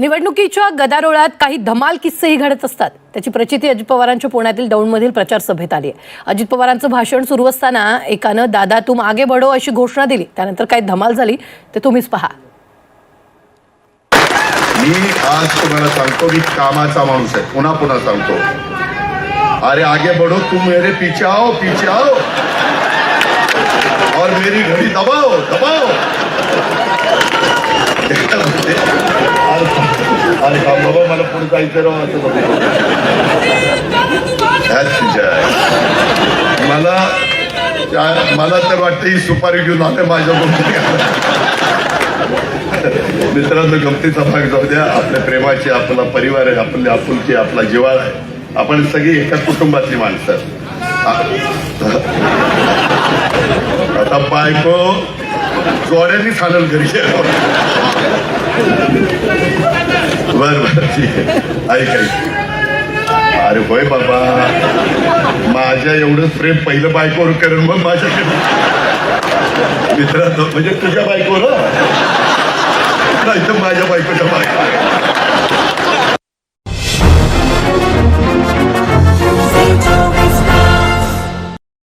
निवडणुकीच्या गदारोळात काही धमाल किस्सेही घडत असतात. त्याची प्रचिती अजित पवारांच्या पुण्यातील दौंडमधील प्रचार सभेत आली आहे. अजित पवारांचं भाषण सुरू असताना एकानं दादा तुम आगे बढो अशी घोषणा दिली. त्यानंतर काय धमाल झाली ते तुम्हीच पहा. मी आज तुम्हाला सांगतो मी कामाचा माणूस आहे. पुन्हा पुन्हा सांगतो, अरे आगे बढ़ो तुम मेरे पीछे आओ और मेरी घड़ी दबाओ दबाओ. अरे बाबा मला पुढे जायचं राव असं मला तर वाटतं ही सुपारी घेऊन आले माझ्या मित्रांनो. गमतीचा भाग जाऊ द्या. आपल्या प्रेमाची, आपला परिवार आहे, आपली आपुलकी, आपला जिव्हाळा आहे. आपण सगळी एका कुटुंबातली माणसं. आता बायको जोड्यांनी चालेल घरी. बर ठीक आहे, ऐक. अरे होय बाबा, माझ्या एवढं प्रेम पहिलं बायकोवर करून मग माझ्याकडे. मित्रांनो म्हणजे तुझ्या बायकोवर नाही तर माझ्या बायकोच्या बायको.